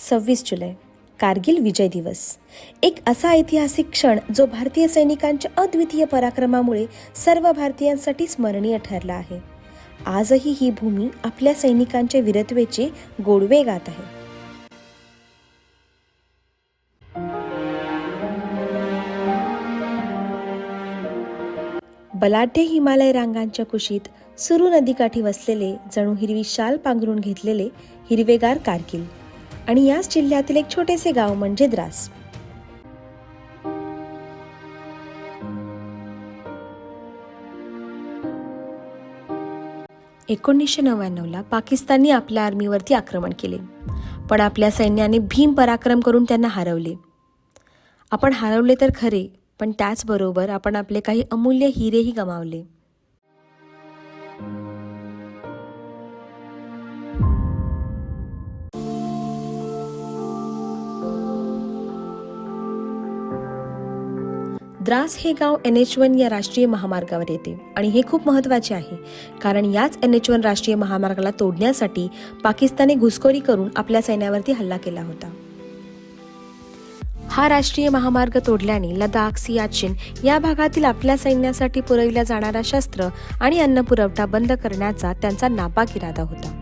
26 जुलै कारगिल विजय दिवस, एक असा ऐतिहासिक क्षण जो भारतीय सैनिकांच्या अद्वितीय पराक्रमामुळे सर्व भारतीयांसाठी स्मरणीय ठरला आहे. आजही ही भूमी आपल्या सैनिकांच्या वीरत्वाचे गोडवे गात आहे. बलाढ्य हिमालय रांगांच्या कुशीत सुरू नदीकाठी वसलेले, जणू हिरवी शाल पांघरून घेतलेले हिरवेगार कारगिल आणि याच जिल्ह्यातील एक छोटेसे गाव म्हणजे द्रास. ला पाकिस्तानने आपल्या आर्मीवरती आक्रमण केले, पण आपल्या सैन्याने भीम पराक्रम करून त्यांना हरवले. आपण हरवले तर खरे, पण त्याचबरोबर आपण आपले काही अमूल्य हिरेही गमावले. द्रास हे गाव NH1 या राष्ट्रीय महामार्गावर येते आणि हे खूप महत्त्वाचे आहे, कारण याच NH1 राष्ट्रीय महामार्गाला तोडण्यासाठी पाकिस्तानने घुसखोरी करून आपल्या सैन्यावरती हल्ला केला होता. हा राष्ट्रीय महामार्ग तोडल्याने लडाख, सियाचीन या भागातील आपल्या सैन्यासाठी पुरविला जाणारा शस्त्र आणि अन्न पुरवठा बंद करण्याचा त्यांचा नापाक इरादा होता.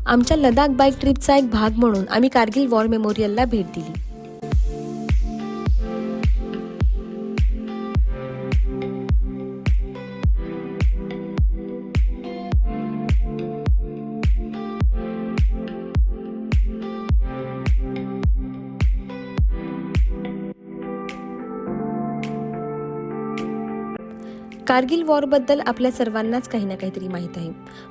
आमच्या लडाख बाईक ट्रिपचा एक भाग म्हणून आम्ही कारगिल वॉर मेमोरियलला भेट दिली. कारगिल वॉरबद्दल आपल्या सर्वांनाच काही ना काहीतरी माहीत आहे,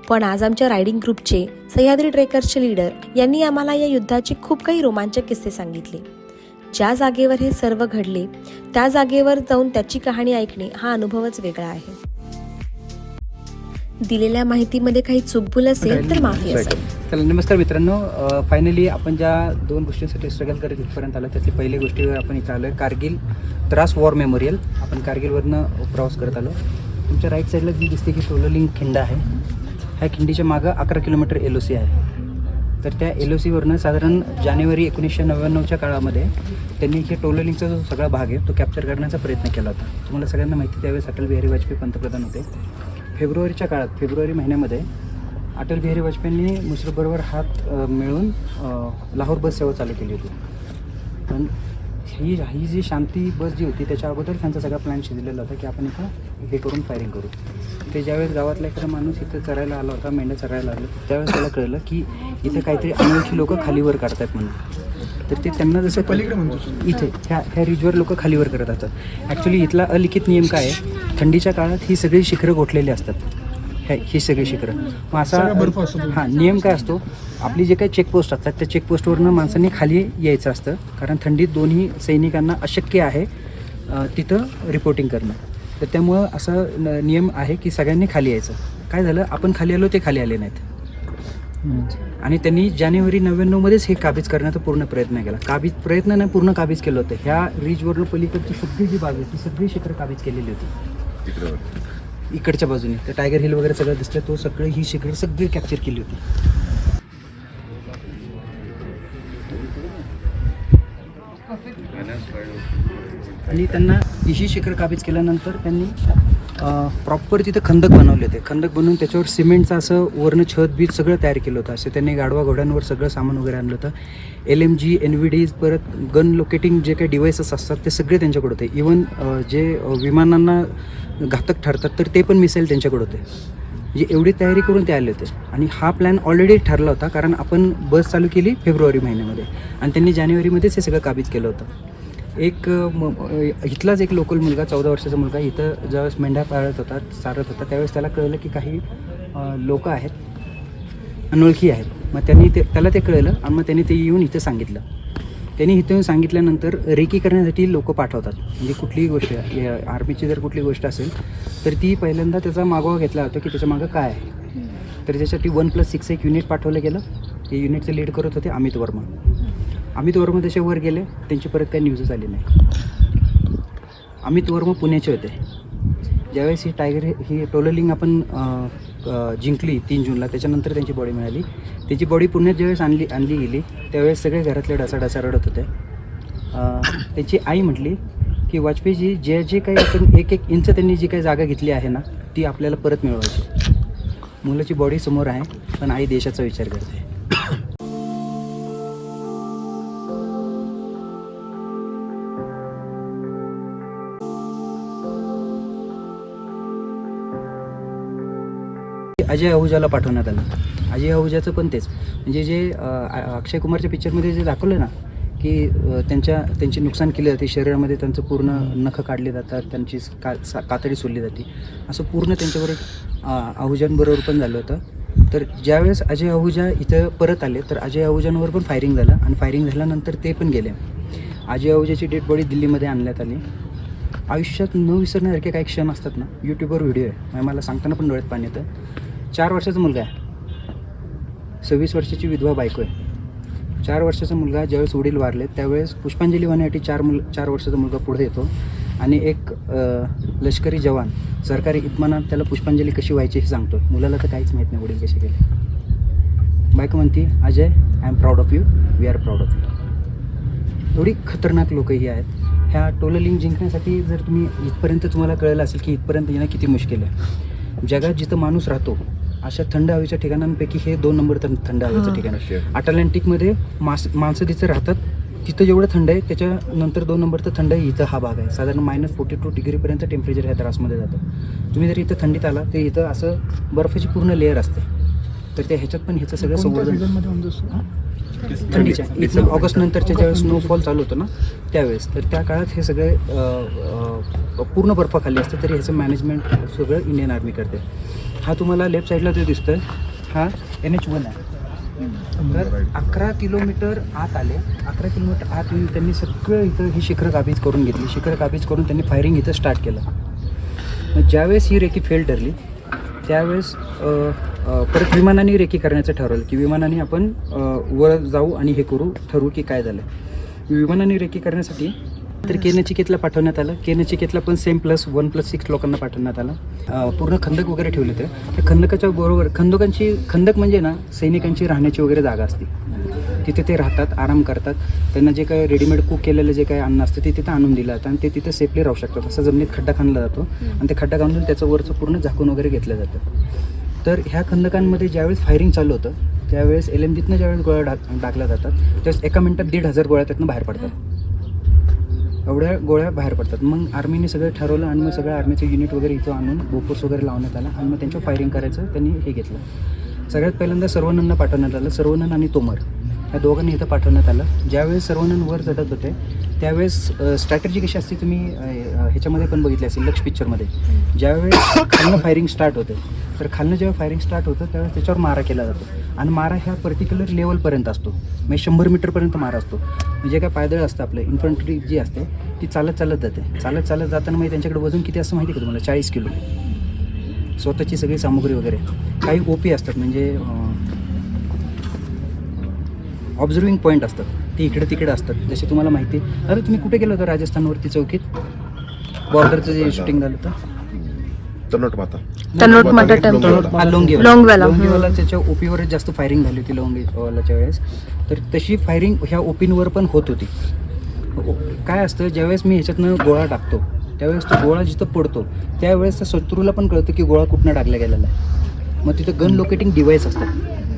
पण आज आमच्या रायडिंग ग्रुपचे सह्याद्री ट्रेकर्सचे लीडर यांनी आम्हाला या युद्धाचे खूप काही रोमांचक किस्से सांगितले. ज्या जागेवर हे सर्व घडले त्या जागेवर जाऊन त्याची कहाणी ऐकणे हा अनुभवच वेगळा आहे. दिलेल्या माहितीमध्ये काही चूकभूल असेल तर माफी असेल. चला, नमस्कार मित्रांनो. फायनली आपण ज्या दोन गोष्टींसाठी स्ट्रगल करत इथपर्यंत आलो, त्यातली पहिली गोष्टीवर आपण इथं आलो आहे, कारगिल द्रास वॉर मेमोरियल. आपण कारगिलवरनं प्रवास करत आलो. तुमच्या राईट साईडला जी दिसते की टोलोलिंग खिंड आहे, ह्या खिंडीच्या मागं 11 किलोमीटर LOC आहे. तर त्या LOCवरनं साधारण जानेवारी 1999च्या काळामध्ये त्यांनी हे टोलोलिंगचा जो सगळा भाग आहे तो कॅप्चर करण्याचा प्रयत्न केला होता. तुम्हाला सगळ्यांना माहिती, त्यावेळेस अटल बिहारी वाजपेयी पंतप्रधान होते. फेब्रुवारीच्या काळात, फेब्रुवारी महिन्यामध्ये अटल बिहारी वाजपेयींनी मुश्रफबरोबर हात मिळून लाहोर बस सेवा चालू केली होती. पण ही जी शांती बस जी होती त्याच्या अगोदर त्यांचा सगळा प्लॅन शिजलेला होता की आपण इथं हे करून फायरिंग करू. ते ज्यावेळेस गावातला एखादा माणूस इथं चरायला आला होता, मेंढ्या चरायला आला, त्यावेळेस त्याला कळलं की इथे काहीतरी अनोळखी लोक खालीवर काढतात म्हणून. तर ते त्यांना जसं पलीकडे म्हणतो इथे ह्या रिजवर लोक खालीवर करत असतात. ॲक्च्युली इथला अलिखित नियम काय आहे, थंडीच्या काळात ही सगळी शिखरं गोठलेली असतात, ही सगळी शिखरं. मग असा नियम काय असतो, आपली जे काही चेकपोस्ट असतात त्या चेकपोस्टवरनं माणसांनी खाली यायचं असतं, कारण थंडीत दोन्ही सैनिकांना अशक्य आहे तिथं रिपोर्टिंग करणं. तर त्यामुळं असा नियम आहे की सगळ्यांनी खाली यायचं. काय झालं, आपण खाली आलो, ते खाली आले नाहीत आणि त्यांनी जानेवारी 99मध्येच हे काबीज करण्याचा पूर्ण प्रयत्न केला. प्रयत्न नाही, पूर्ण काबीज केलं होतं. ह्या रिजवरून पलीकडची सगळी जी बाजू ती सगळी शिखरं काबीज केलेली होती. इकडच्या बाजूने तर टायगर हिल वगैरे सगळं दिसतं, तो सगळी ही शिखरं सगळी कॅप्चर केली होती. आणि त्यांना ही शिखर काबीज केल्यानंतर त्यांनी प्रॉपर तिथं खंदक बनवले होते. खंदक बनवून त्याच्यावर सिमेंटचं असं वरनं छत बीज सगळं तयार केलं होतं. असं त्यांनी गाढवा घोड्यांवर सगळं सामान वगैरे आणलं होतं. LMG, NVD, परत गन लोकेटिंग जे काही डिव्हाइसेस असतात ते सगळे त्यांच्याकडे होते. इवन जे विमानांना घातक ठरतात तर ते पण मिसाईल त्यांच्याकडे होते. म्हणजे एवढी तयारी करून ते आले होते. आणि हा प्लॅन ऑलरेडी ठरला होता, कारण आपण बस चालू केली फेब्रुवारी महिन्यामध्ये आणि त्यांनी जानेवारीमध्येच हे सगळं काबीज केलं होतं. इथलाच एक लोकल मुलगा, 14 वर्षाचा मुलगा, इथं ज्यावेळेस मेंढ्या चारत होता त्यावेळेस त्याला कळलं की काही लोक आहेत, अनोळखी आहेत. मग त्याला ते कळलं आणि मग त्यांनी ते येऊन इथं सांगितलं. त्यांनी इथं येऊन सांगितल्यानंतर रेकी करण्यासाठी लोक पाठवतात. म्हणजे कुठलीही गोष्ट आर्मीची जर कुठली गोष्ट असेल तर ती पहिल्यांदा त्याचा मागोवा घेतला जातो की त्याच्या मागं काय आहे. तर त्यासाठी 1+6 एक युनिट पाठवलं गेलं. ते युनिटचं लीड करत होते अमित वर्मा. अमित वर्मा त्याच्या वर गेले, त्यांची परत काही न्यूजच आली नाही. अमित वर्मा पुण्याचे होते. ज्यावेळेस ही टायगर ही टोललिंग आपण जिंकली 3 जूनला, त्याच्यानंतर त्यांची बॉडी मिळाली. त्याची बॉडी पुण्यात ज्यावेळेस आणली गेली त्यावेळेस सगळे घरातले डासा रडत होते. त्याची आई म्हटली की वाजपेयीजी जे काही आपण 1-1 इंच त्यांनी जी काही जागा घेतली आहे ना ती आपल्याला परत मिळवायची. मुलाची बॉडी समोर आहे पण आई देशाचा विचार करते. अजय आहुजाला पाठवण्यात आलं. अजय आहुजाचं पण तेच म्हणजे जे अक्षय कुमारच्या पिक्चरमध्ये जे दाखवलं ना की त्यांची नुकसान केली जाते, शरीरामध्ये त्यांचं पूर्ण नखं काढली जातात, त्यांची कातडी सोडली जाते, असं पूर्ण त्यांच्याबरोबर आहुजांबरोबर पण झालं होतं. तर ज्यावेळेस अजय आहुजा इथं परत आले तर अजय आहुजांवर पण फायरिंग झालं आणि फायरिंग झाल्यानंतर ते पण गेले. अजय आहुजाची डेड बॉडी दिल्लीमध्ये आणण्यात आली. आयुष्यात न विसरण्यासारखे काही क्षण असतात ना. यूट्यूबवर व्हिडिओ आहे, मला सांगताना पण डोळ्यात पाणी येतं. 4 वर्षाचा मुलगा आहे, 26 वर्षाची विधवा बायको आहे. 4 वर्षाचा मुलगा ज्यावेळेस वडील वारले त्यावेळेस पुष्पांजली वाहण्यासाठी 4 वर्षाचा मुलगा पुढे येतो आणि एक लष्करी जवान सरकारी इतमानात त्याला पुष्पांजली कशी व्हायची हे सांगतो. मुलाला तर काहीच माहीत नाही वडील कसे गेले. बायको म्हणती Ajay I am proud of you, we are proud of you. एवढी खतरनाक लोक ही आहेत. ह्या टोललिंग जिंकण्यासाठी जर तुम्ही इथपर्यंत तुम्हाला कळलं असेल की इथपर्यंत येणं किती मुश्किल आहे. जगात जिथं माणूस राहतो अशा थंड हवेच्या ठिकाणांपैकी हे 2 नंबर थंड हवेचं ठिकाण आहे. अटलांटिकमध्ये माणसं जिथं राहतात तिथं जेवढं थंड आहे त्याच्यानंतर 2 नंबर तर थंड आहे इथं हा भाग आहे. साधारण -42 डिग्रीपर्यंत टेम्परेचर ह्या द्रासमध्ये जातं. तुम्ही जर इथं थंडीत आला तर इथं असं बर्फाची पूर्ण लेअर असते. तर त्या ह्याच्यात पण ह्याचं सगळं संवर्धन थंडीच्या इथं ऑगस्ट नंतरच्या ज्यावेळेस स्नोफॉल चालू होतं ना त्यावेळेस, तर त्या काळात हे सगळे पूर्ण बर्फाखाली असतं. तरी ह्याचं मॅनेजमेंट सगळं इंडियन आर्मी करते. हा तुम्हाला लेफ्ट साईडला जो दिसतोय हा NH1 आहे. तर 11 किलोमीटर आत आले. 11 किलोमीटर आत येऊन त्यांनी सगळं इथं ही शिखरं काबीज करून घेतली. शिखरं काबीज करून त्यांनी फायरिंग इथं स्टार्ट केलं. मग ज्यावेळेस ही रेकी फेल ठरली त्यावेळेस परत विमानाने रेकी करण्याचं ठरवलं की विमानाने आपण वर जाऊ आणि हे ठरवू की काय झालं. विमानाने रेकी करण्यासाठी तर केनचिकेतला पाठवण्यात आलं. केनचिकेतला पण सेम +1+6 लोकांना पाठवण्यात आलं. पूर्ण खंदक वगैरे ठेवले होते. त्या खंदकाच्या बरोबर खंदक म्हणजे ना सैनिकांची राहण्याची वगैरे जागा असते. तिथे ते राहतात, आराम करतात. त्यांना जे काही रेडीमेड कुक केलेलं जे काही अन्न असतं ते तिथं आणून दिलं जातं आणि ते तिथे सेफली राहू शकतात. असं जमिनीत खड्डा खणला जातो आणि ते खड्डा खणून त्याचं वरचं पूर्ण झाकून वगैरे घेतलं जातं. तर ह्या खंदकांमध्ये ज्यावेळेस फायरिंग चालू होतं त्यावेळेस LMGतनं ज्यावेळेस गोळ्या टाकल्या जातात त्यावेळेस एका मिनिटात 1,500 गोळ्या त्यातनं बाहेर पडतात. एवढ्या गोळ्या बाहेर पडतात. मग आर्मीने सगळं ठरवलं आणि मग सगळं आर्मीचं युनिट वगैरे इथं आणून बोफोर्स वगैरे लावण्यात आला आणि मग त्यांच्यावर फायरिंग करायचं त्यांनी हे घेतलं. सगळ्यात पहिल्यांदा सर्वननला पाठवण्यात आलं. सर्वनन आणि तोमर ह्या दोघांनी इथं पाठवण्यात आलं. ज्यावेळेस सर्वनन वर चढत होते त्यावेळेस स्ट्रॅटेजी कशी असते तुम्ही ह्याच्यामध्ये पण बघितली असेल लक्ष पिक्चरमध्ये. ज्यावेळेस खालनं फायरिंग स्टार्ट होते तर खालनं जेव्हा फायरिंग स्टार्ट होतं त्यावेळेस त्याच्यावर मारा केला जातो आणि मारा ह्या पर्टिक्युलर लेवलपर्यंत असतो. म्हणजे 100 मीटरपर्यंत मारा असतो. म्हणजे काय पायदळ असतं आपलं इन्फंट्री जी असते ती चालत जाते. चालत जाताना मग त्यांच्याकडे वजन किती असतं माहिती आहे का तुम्हाला? 40 किलो. स्वतःची सगळी सामुग्री वगैरे. काही OP असतात म्हणजे ऑब्झर्विंग पॉईंट असतात ते इकडे तिकडे असतात. जसे तुम्हाला माहिती आहे. अरे तुम्ही कुठे गेलो होतं राजस्थानवरती चौकीत बॉर्डरचं जे शूटिंग झालं होतं? लोंगेवाला त्याच्या OPवरच जास्त फायरिंग झाली होती लोंगेवालाच्या वेळेस. तर तशी फायरिंग ह्या OPवर पण होत होती. काय असतं ज्यावेळेस मी ह्याच्यातनं गोळा टाकतो त्यावेळेस तो गोळा जिथं पडतो त्यावेळेस त्या शत्रूला पण कळतं की गोळा कुठनं टाकला गेलेला आहे. मग तिथं गन लोकेटिंग डिव्हाइस असतात.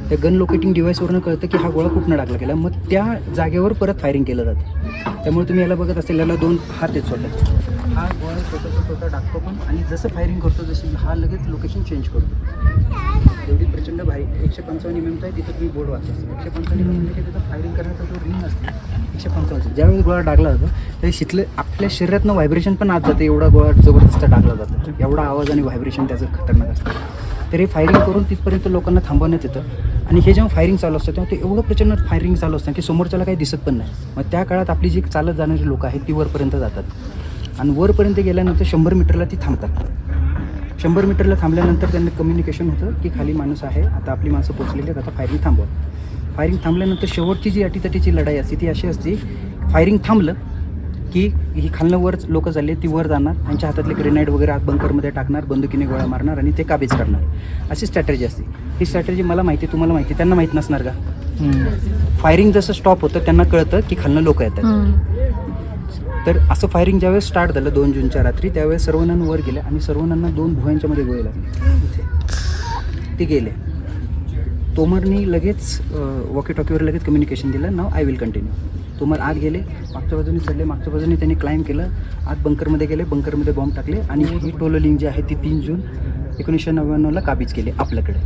त्या गन लोकेटिंग डिव्हाइसवरनं कळतं की हा गोळा कुठनं टाकला गेला. मग त्या जागेवर परत फायरिंग केलं जातं. त्यामुळे तुम्ही याला बघत असेल याला 2 हात आहेत स्वतः. हा गोळा स्वतः टाकतो पण आणि जसं फायरिंग करतो जशी हा लगेच लोकेशन चेंज करतो. एवढी प्रचंड भारी 155 mm आहे. तिथं तुम्ही बोर्ड वाचता 155 mm म्हणजे तिथं फायरिंग करण्याचा जो रिंग असतो 155. ज्यावेळेस गोळा टाकला जातो त्यावेळेस तिथलं आपल्या शरीरातनं व्हायब्रेशन पण आत जातं. एवढा गोळा जबरदस्त टाकला जातो. एवढा आवाज आणि व्हायब्रेशन त्याचं खतरनाक असतं. तर हे फायरिंग करून तिथपर्यंत लोकांना थांबवण्यात येतं आणि हे जेव्हा फायरिंग चालू असतं तेव्हा ते एवढं प्रचंड फायरिंग चालू असतं की समोरच्याला काही दिसत पण नाही. मग त्या काळात आपली जी चालत जाणारी लोकं आहेत ती वरपर्यंत जातात आणि वरपर्यंत गेल्यानंतर 100 मीटरला ती थांबतात. 100 मीटरला थांबल्यानंतर त्यांना कम्युनिकेशन होतं की खाली माणूस आहे, आता आपली माणसं पोचलेली आहेत, आता फायरिंग थांबवा. फायरिंग थांबल्यानंतर शेवटची जी अटीतटीची लढाई असते ती अशी असते, फायरिंग थांबलं की ही खालनं वर लोकं चालली ती वर जाणार, त्यांच्या हातातले ग्रेनेड वगैरे आत बंकरमध्ये टाकणार, बंदुकीने गोळा मारणार आणि ते काबीज करणार. अशी स्ट्रॅटेजी असते. ही स्ट्रॅटेजी मला माहिती, तुम्हाला माहिती, त्यांना माहीत नसणार का? फायरिंग जसं स्टॉप होतं त्यांना कळतं की खालनं लोक येतात. तर असं फायरिंग ज्यावेळेस स्टार्ट झालं 2 जूनच्या रात्री, त्यावेळेस सर्वांना वर गेले आणि सर्वांना 2 भुवयांच्या मध्ये गोळे लागले. इथे ते गेले. तोमरनी लगेच वॉकी टॉकीवर लगेच कम्युनिकेशन दिलं, नाव आय विल कंटिन्यू. तोमर आत गेले, मागच्या बाजूने चढले, मागच्या बाजूने त्यांनी क्लाइंब केलं, आत बंकरमध्ये गेले, बंकरमध्ये बॉम्ब टाकले आणि ही टोलोलिंग जी आहे ती 3 जून 1999ला काबीज केली आपल्याकडे.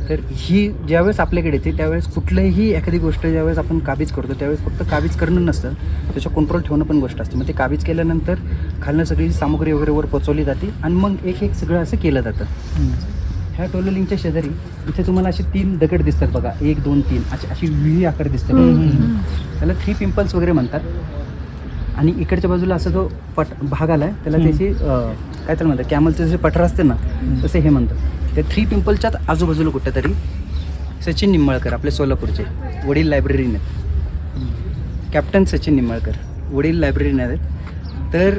तर ही ज्यावेळेस आपल्याकडे येते त्यावेळेस कुठल्याही एखादी गोष्ट ज्यावेळेस आपण काबीज करतो त्यावेळेस फक्त काबीज करणं नसतं, त्याच्या कंट्रोल ठेवणं पण गोष्ट असते. मग ते काबीज केल्यानंतर खालनं सगळी सामुग्री वगैरे वर पोचवली जाते आणि मग एक सगळं असं केलं जातं. ह्या टोलोलिंगच्या शेजारी इथे तुम्हाला असे 3 दगड दिसतात बघा, 1 2 3 अशी व्ही आकार दिसतात. त्याला 3 पिंपल्स वगैरे म्हणतात. आणि इकडच्या बाजूला असा जो भाग आला आहे त्याला त्याची काय त्याला म्हणतात, कॅमलचे जे पठार असते ना तसे हे म्हणतात. त्या 3 पिंपलच्याच आजूबाजूला कुठेतरी सचिन निंबाळकर आपले सोलापूरचे वडील लायब्ररीने आहेत. कॅप्टन सचिन निंबाळकर वडील लायब्ररीने आहेत. तर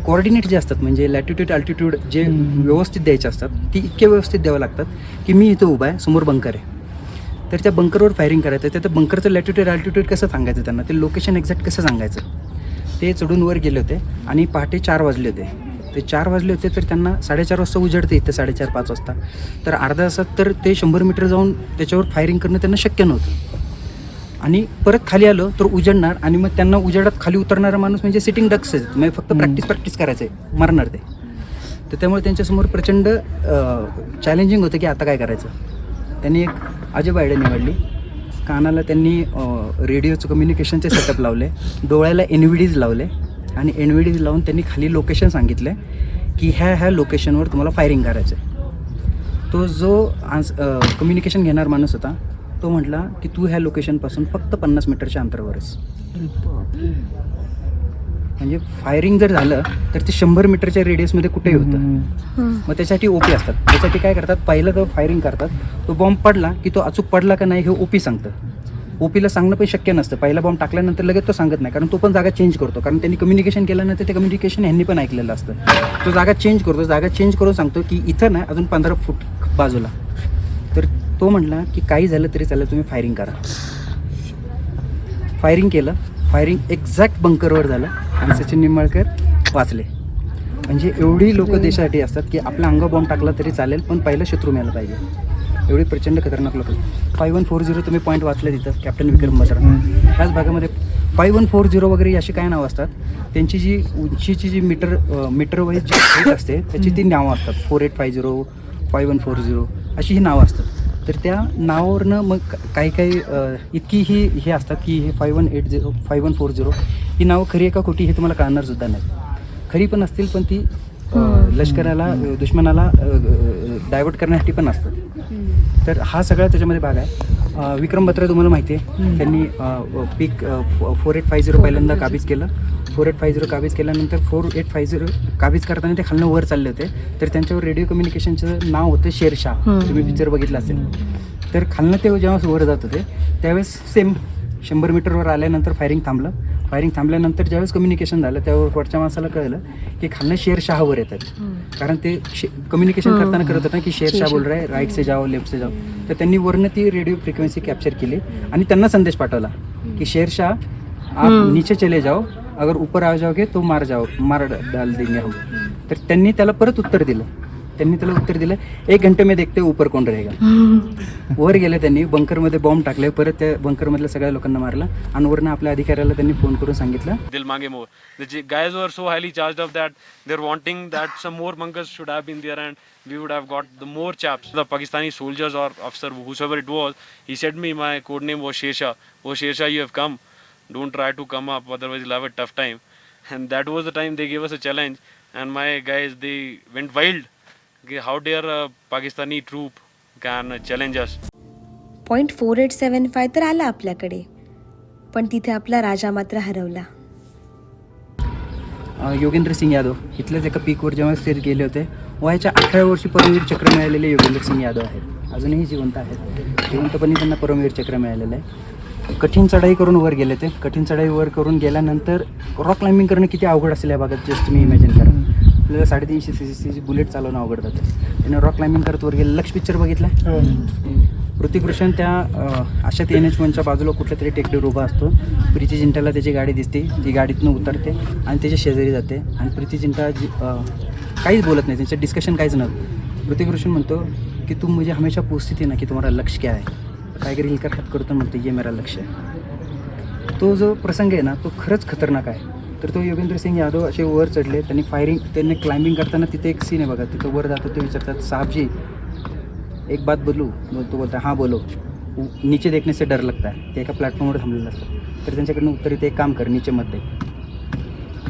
कोऑर्डिनेट जे असतात म्हणजे लॅटिट्यूड अल्टिट्यूड जे व्यवस्थित द्यायचे असतात ती इतके व्यवस्थित द्यावं लागतात की मी इथं उभा आहे, समोर बंकर आहे, तर त्या बंकरवर फायरिंग करायचं. तर त्या बंकरचं लॅटिट्यूड अल्टिट्यूड कसं सांगायचं त्यांना, ते लोकेशन एक्झॅक्ट कसं सांगायचं. ते चढून वर गेले होते आणि पहाटे 4 वाजले होते. ते 4 वाजले होते तर त्यांना 4:30 वाजता उजडते इथं, 4:30-5 वाजता. तर अर्धा तासात तर ते 100 मीटर जाऊन त्याच्यावर फायरिंग करणं त्यांना शक्य नव्हतं. आणि परत खाली आलं तर उजडणार आणि मग त्यांना उजेडात खाली उतरणारा माणूस म्हणजे सिटिंग डक्स आहेत, म्हणजे फक्त प्रॅक्टिस करायचं आहे, मरणार ते. तर त्यामुळे त्यांच्यासमोर प्रचंड चॅलेंजिंग होतं की आता काय करायचं. त्यांनी एक अजब आयडिया निवडली. कानाला त्यांनी रेडिओचं कम्युनिकेशनचे सेटअप लावले, डोळ्याला NVDs लावले आणि NVDs लावून त्यांनी खाली लोकेशन सांगितलं की ह्या लोकेशनवर तुम्हाला फायरिंग करायचं आहे. तो जो कम्युनिकेशन घेणार माणूस होता तो म्हटला की तू ह्या लोकेशनपासून फक्त 50 मीटरच्या अंतरावरच. म्हणजे फायरिंग जर झालं तर ते 100 मीटरच्या रेडियसमध्ये कुठेही होतं. मग त्यासाठी OP असतात. त्यासाठी काय करतात, पहिलं तर फायरिंग करतात, तो बॉम्ब पडला की तो अचूक पडला का नाही हे OP सांगतं. OPला सांगणं पण शक्य नसतं. पहिला बॉम्ब टाकल्यानंतर लगेच तो सांगत नाही, कारण तो पण जागा चेंज करतो. कारण त्यांनी कम्युनिकेशन केल्यानंतर ते कम्युनिकेशन ह्यांनी पण ऐकलेलं असतं. तो जागा चेंज करतो, जागा चेंज करून सांगतो की इथं नाही, अजून 15 फूट बाजूला. तर तो म्हटला की काही झालं तरी चालेल, तुम्ही फायरिंग करा. फायरिंग केलं, फायरिंग एक्झॅक्ट बंकरवर झालं आणि सचिन निंबाळकर वाचले. म्हणजे एवढी लोक देशासाठी असतात की आपला अंगा बॉम्ब टाकला तरी चालेल पण पहिलं शत्रू मिळाला पाहिजे. एवढी प्रचंड खतरनाक लोक. 5140 तुम्ही पॉईंट वाचले तिथं, कॅप्टन विक्रम बत्रा. ह्याच भागामध्ये 5140 वगैरे अशी काय नावं असतात, त्यांची जी उंचीची जी मीटर वाईज जी हाईट असते त्याची ती नावं असतात. 4850 5140 अशी ही नावं असतात. तर त्या नावावरनं मग काही इतकी हे असतात की हे 5180 5140 ही नावं खरी आहे का खोटी हे तुम्हाला कळणार सुद्धा नाही. खरी पण असतील पण ती लष्कराला दुश्मनाला डायवर्ट करण्यासाठी पण असतात. तर हा सगळा त्याच्यामध्ये भाग आहे. विक्रम बत्रा तुम्हाला माहिती आहे, त्यांनी पीक 4850 पहिल्यांदा काबीज केलं. 4850 काबीज केल्यानंतर 4850 काबीज करताना ते खालनं वर चालले होते. तर त्यांच्यावर रेडिओ कम्युनिकेशनचं नाव होतं शेरशाह. तुम्ही पिक्चर बघितला असेल. तर खालनं ते जेव्हा वर जात होते त्यावेळेस सेम 100 मीटरवर आल्यानंतर फायरिंग थांबलं. फायरिंग थांबल्यानंतर ज्यावेळेस कम्युनिकेशन झालं त्यावर वरच्या माणसाला कळलं की खालनं शेरशाहवर येतात. कारण ते कम्युनिकेशन करताना करत होतं की शेरशाह बोल रहा है, राईट से जाओ, लेफ्ट से जाओ. तर त्यांनी वरनं ती रेडिओ फ्रिक्वेन्सी कॅप्चर केली आणि त्यांना संदेश पाठवला की शेरशाह आप नीचे चले जाओ, अगर ऊपर आ जाओगे तो मार डाल देंगे हम. तर त्यांनी त्याला परत उत्तर दिलं. 1 घंटे में देखते ऊपर कोण रहेगा. वर गेले, त्यांनी बंकरमध्ये बॉम्ब टाकले, परत त्या बंकरमधल्या सगळ्या लोकांना मारलं आणि वरनं आपल्या अधिकाऱ्याला त्यांनी फोन करून सांगितलं दिल मांगे मोर. The guys were so highly charged up that they're wanting that some more bunkers should have been there and we would have got the more chaps. The Pakistani soldiers or officer, whosoever it was, he said me my code name was Shersha. Oh Shersha, you have come. Don't try to come up, otherwise you'll have a tough time. And that was the time they gave us a challenge. And my guys, they went wild. How dare a Pakistani troop can challenge us? .4875 तर आला आपल्याकडे, पण तिथे आपला राजा मात्र हरवला. योगेंद्र सिंग यादव इथल्याच एका पीकवर जेव्हा ते गेले होते, वयाच्या 18व्या वर्षी परमवीर चक्र मिळालेले योगेंद्र सिंग यादव आहेत. अजूनही जिवंत आहेत. जिवंतपणे त्यांना परमवीर चक्र मिळालेलं आहे. कठीण चढाई करून वर गेले ते. कठीण चढाई वर करून गेल्यानंतर रॉक क्लाइम्बिंग करणं किती अवघड असेल या भागात जस्ट तुम्ही इमॅजिन करा. आपल्याला 350 cc बुलेट चालवणं अवघड जातं. त्याने रॉक क्लाइम्बिंग करत वर गेलं. लक्ष पिक्चर बघितला. ऋतिक रोशन त्या अशात NH1च्या बाजूला कुठल्या तरी टेकडीवर उभा असतो. प्रीती जिंटाला त्याची गाडी दिसते. ती गाडीतनं उतरते आणि त्याच्या शेजारी जाते आणि प्रीती जिंटा काहीच बोलत नाही. त्यांचं डिस्कशन काहीच नव्हतं. ऋतिक रोशन म्हणतो की तुम मुझे हमेशा पूछती थी ना की तुम्हारा लक्ष्य क्या है. टायगर हिल का हात करतो म्हणतो ये मेरा लक्ष्य आहे. तो जो प्रसंग आहे ना तो खरंच खतरनाक आहे. तर तो योगेंद्र सिंग यादव असे वर चढले. त्यांनी क्लाइम्बिंग करताना तिथे एक सीन आहे बघा. तिथं वर जातो ते विचारतात साहबजी एक बात बोलू. तो बोलता हाँ बोलो. नीचे देखने से डर लगता है. ते एका प्लॅटफॉर्मवर थांबलेलं असतं. तर त्यांच्याकडनं उत्तर येते एक काम कर नीचे मत दे.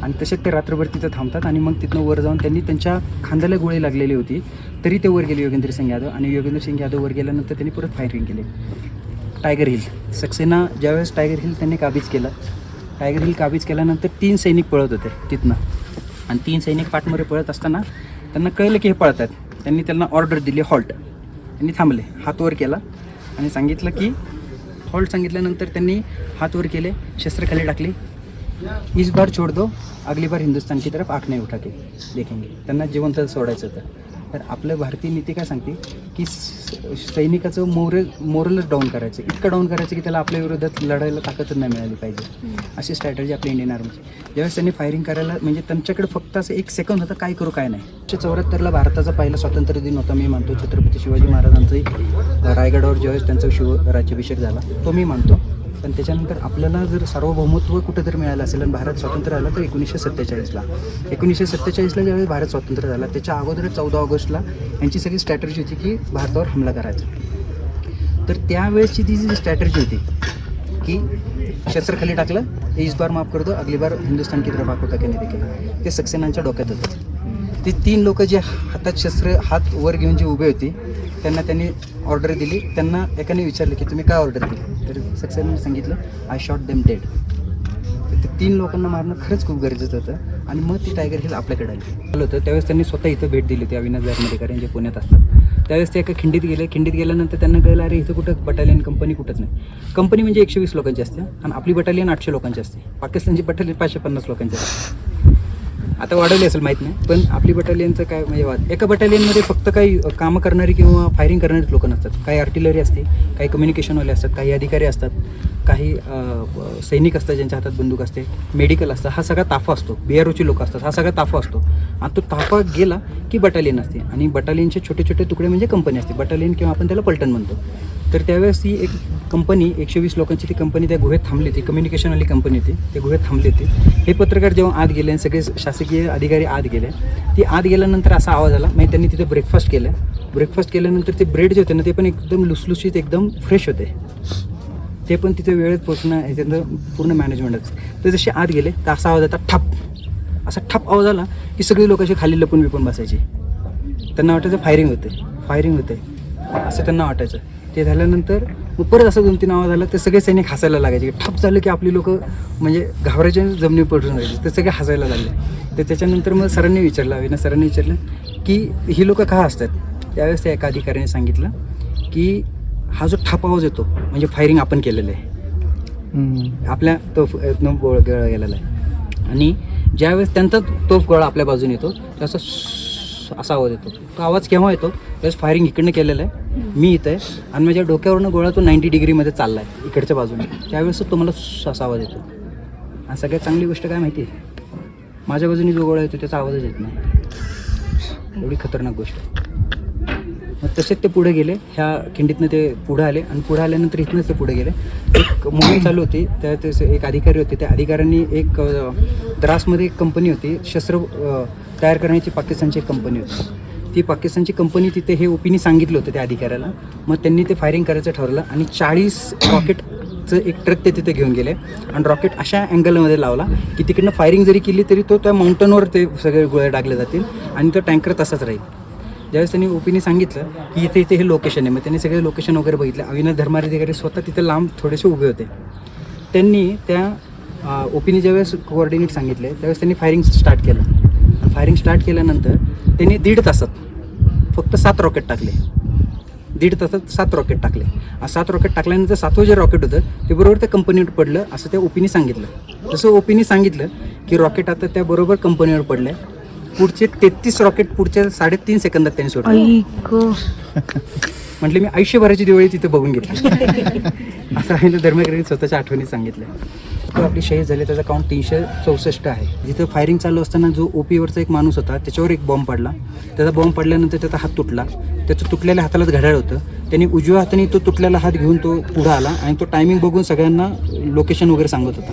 आणि तसेच ते रात्रभर तिथं थांबतात आणि मग तिथनं वर जाऊन त्यांनी त्यांच्या खांद्याला गोळी लागलेली होती तरी ते वर गेले योगेंद्र सिंग यादव. आणि योगेंद्र सिंग यादव वर गेल्यानंतर त्यांनी परत फायरिंग केले. टायगर हिल सक्सेना ज्यावेळेस टायगर हिल त्यांनी काबीज केलं. टायगर हिल काबीज केल्यानंतर 3 सैनिक पळत होते तिथनं. आणि 3 सैनिक पाठमोरे पळत असताना त्यांना कळलं की हे पळत आहेत. त्यांनी त्यांना ऑर्डर दिली हॉल्ट. त्यांनी थांबले. हात वर केला आणि सांगितलं की हॉल्ट. सांगितल्यानंतर त्यांनी हात वर केले. शस्त्र खाली टाकली. इस बार छोड़ दो, अगली बार हिंदुस्तान की तरफ आँख नहीं उठा के देखेंगे. त्यांना जिवंत सोडायचं होतं. तर आपलं भारतीय नीती काय सांगते की सैनिकाचं मोरलच डाऊन करायचं. इतकं डाऊन करायचं की त्याला आपल्या विरोधात लढायला ताकदच नाही मिळाली पाहिजे. अशी स्ट्रॅटेजी आपल्या इंडियन आर्मीची. ज्यावेळेस त्यांनी फायरिंग करायला म्हणजे त्यांच्याकडे फक्त असं 1 सेकंद होता काय करू काय नाही. 1974ला भारताचा पहिला स्वातंत्र्य दिन होता. मी मानतो छत्रपती शिवाजी महाराजांचं रायगडावर ज्यावेळेस त्यांचा शिवराज्याभिषेक झाला तो मी मानतो. पण त्याच्यानंतर आपल्याला जर सार्वभौमत्व कुठं जर मिळालं असेल आणि भारत स्वतंत्र झाला तर 1947ला. 1947ला ज्यावेळेस भारत स्वतंत्र झाला त्याच्या अगोदर 14 ऑगस्टला यांची सगळी स्ट्रॅटर्जी होती की भारतावर हमला करायचा. तर त्यावेळेसची ती जी स्ट्रॅटर्जी होती की शस्त्र खाली टाकलं इस बार माफ कर दो अगली बार हिंदुस्तान की तरफ आँख उठा के नहीं देखेंगे. ते सक्सेनांच्या डोक्यात होतं. ते 3 लोक जे हातात शस्त्र हात वर घेऊन जे उभे होते त्यांनी ऑर्डर दिली. त्यांना एकाने विचारलं की तुम्ही काय ऑर्डर दिली. तर सक्सेनाने सांगितलं आय शॉट देम डेड. तर ते 3 लोकांना मारणं खरंच खूप गरजेचं होतं. आणि मग ती टायगर हिल आपल्याकडे आली होतं. त्यावेळेस त्यांनी स्वतः इथं भेट दिली होती. अविनाश जारमडेकर जे पुण्यात असतात. त्यावेळेस ते एका खिंडीत गेले. खिंडीत गेल्यानंतर त्यांना कळलं अरे इथं कुठं बटालियन कंपनी कुठंच नाही. कंपनी म्हणजे 120 लोकांची असते आणि आपली बटालियन 800 लोकांची असते. पाकिस्तानची बटालियन 550 लोकांची असते. आता वाढवली असेल माहीत नाही. पण आपली बटालियनचं काय म्हणजे एका बटालियनमध्ये फक्त काही कामं करणारी किंवा फायरिंग करणारीच लोक नसतात. काही आर्टिलरी असते, काही कम्युनिकेशनवाले असतात, काही अधिकारी असतात, काही सैनिक असतात ज्यांच्या हातात बंदूक असते, मेडिकल असतं. हा सगळा ताफा असतो. BROची लोक असतात. हा सगळा ताफा असतो. आणि तो ताफा गेला की बटालियन असते. आणि बटालियनचे छोटे छोटे तुकडे म्हणजे कंपनी असते. बटालियन किंवा आपण त्याला पलटण म्हणतो. तर त्यावेळेस ती एक कंपनी 120 लोकांची ती कंपनी त्या गुहेत थांबली होती. कम्युनिकेशनवाली कंपनी होती. ते गुहेत थांबली होती. हे पत्रकार जेव्हा आत गेले आणि सगळे शासकीय अधिकारी आत गेले. ती आत गेल्यानंतर असा आवाज आला. म्हणजे त्यांनी तिथे ब्रेकफास्ट केलं. ब्रेकफास्ट केल्यानंतर ते ब्रेड जे होते ना ते पण एकदम लुसलुशीत एकदम फ्रेश होते. ते पण तिथे वेळेत पोचणं ह्याच्यानं पूर्ण मॅनेजमेंटच. तर जसे आत गेले तर असा आवाज येतात ठप. असा ठप आवाज आला की सगळी लोक अशी खाली लपून बिपून बसायची. त्यांना वाटायचं फायरिंग होते असं त्यांना वाटायचं. ते झाल्यानंतर मग परत असं 2-3 आवाज आला तर सगळे सैनिक हसायला लागायचे. ठप झालं की आपली लोक म्हणजे घाबरायचे जमिनी पडून जायचे. तर सगळे हसायला लागले. तर त्याच्यानंतर मग सरांनी विचारलं की ही लोकं का हसतात. त्यावेळेस त्या एका अधिकाऱ्याने सांगितलं की हा जो ठप आवाज येतो म्हणजे फायरिंग आपण केलेलं आहे. आपल्या तोफ गोळा गेलेला आहे. आणि ज्यावेळेस त्यांचा तोफ गोळा आपल्या बाजूने येतो त्याचा असा आवाज येतो. तो आवाज केव्हा येतो त्यावेळेस फायरिंग इकडनं केलेलं आहे. मी इथं आहे आणि माझ्या डोक्यावरनं गोळा तो 90 डिग्रीमध्ये चालला आहे इकडच्या बाजूने. त्यावेळेस तो मला असा आवाज येतो. आणि सगळ्यात चांगली गोष्ट काय माहिती आहे माझ्या बाजूने जो गोळा येतो त्याचा आवाजच येत नाही. एवढी खतरनाक गोष्ट. मग तसेच ते पुढे गेले. ह्या खिंडीतनं ते पुढे आले आणि पुढे आल्यानंतर इथनंच ते पुढे गेले. एक मोहीम चालू होती. त्यात एक अधिकारी होते. त्या अधिकाऱ्यांनी एक द्रासमध्ये एक कंपनी होती शस्त्र तयार करण्याची. पाकिस्तानची एक कंपनी होती. ती पाकिस्तानची कंपनी तिथे हे ओपीनी सांगितलं होतं त्या अधिकाऱ्याला. मग त्यांनी ते फायरिंग करायचं ठरवलं आणि 40 रॉकेटचं एक ट्रक ते तिथे घेऊन गेले. आणि रॉकेट अशा अँगलमध्ये लावला की तिकडनं फायरिंग जरी केली तरी तो त्या माउंटनवर ते सगळे गोळे टाकले जातील आणि तो टँकर तसाच राहील. ज्यावेळेस त्यांनी ओपीने सांगितलं की इथे इथे हे लोकेशन आहे, मग त्यांनी सगळे लोकेशन वगैरे बघितलं. अविनाश धर्मारे वगैरे स्वतः तिथे लांब थोडेसे उभे होते. त्यांनी त्या ओपीने ज्यावेळेस कोऑर्डिनेट सांगितले त्यावेळेस त्यांनी फायरिंग स्टार्ट केलं. आणि फायरिंग स्टार्ट केल्यानंतर त्यांनी 1.5 तासात फक्त 7 रॉकेट टाकले. 1.5 तासात 7 रॉकेट टाकले. 7 रॉकेट टाकल्यानंतर 7वं जे रॉकेट होतं ते बरोबर त्या कंपनीवर पडलं असं त्या ओपीने सांगितलं. जसं ओपीने सांगितलं की रॉकेट आता त्या बरोबर कंपनीवर पडल्या. पुढचे 33 रॉकेट पुढच्या 3.5 सेकंदात त्यांनी सोडले. म्हटले मी आयुष्यभराची दिवाळी तिथे बघून घेतली. असं आहे ना धर्मेकरांनी स्वतःच्या आठवणी सांगितलं. तो आपली शहीद झाले त्याचा काउंट 364 आहे. जिथं फायरिंग चालू असताना जो ओपीवरचा एक माणूस होता त्याच्यावर एक बॉम्ब पडला. त्याचा बॉम्ब पडल्यानंतर त्याचा हात तुटला. त्याचं तुटलेल्या हातालाच घड्याळ होतं. त्यांनी उजव्या हाताने तो तुटलेला हात घेऊन तो पुढं आला आणि तो टायमिंग बघून सगळ्यांना लोकेशन वगैरे सांगत होता.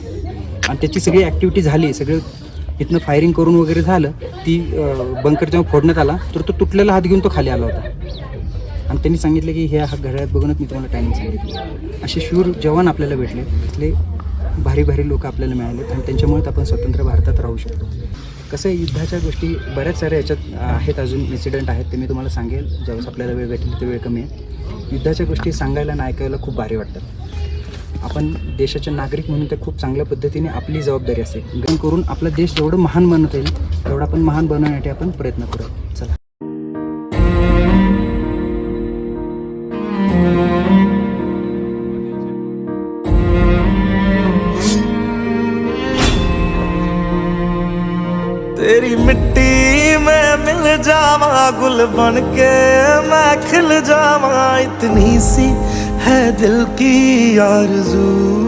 आणि त्याची सगळी ॲक्टिव्हिटी झाली, सगळं इथनं फायरिंग करून वगैरे झालं. ती बंकर जेव्हा फोडण्यात आला तर तो तुटलेला हात घेऊन तो खाली आला होता. आणि त्यांनी सांगितलं की ह्या घड्याळात बघूनच मी तुम्हाला टायमिंग सांगितलं. असे शूर जवान आपल्याला भेटले. तिथले भारी भारी लोक आपल्याला मिळालेत आणि त्यांच्यामुळेच आपण स्वतंत्र भारतात राहू शकतो. कसं आहे, युद्धाच्या गोष्टी बऱ्याच साऱ्या याच्यात आहेत, अजून इन्सिडेंट आहेत, ते मी तुम्हाला सांगेल ज्यावेळेस आपल्याला वेळ भेटेल. ते वेळ कमी आहे. युद्धाच्या गोष्टी सांगायला आणि ऐकायला खूप भारी वाटतात. आपण देशाचे नागरिक म्हणून ते खूप चांगल्या पद्धतीने आपली जबाबदारी असेल करून आपला देश जेवढं महान बनवता येईल तेवढं आपण महान बनवण्यासाठी आपण प्रयत्न करू. चला. तेरी मिट्टी में मिल जावा, गुल बन के मैं खिल जावा, इतनी सी है दिल की आरज़ू.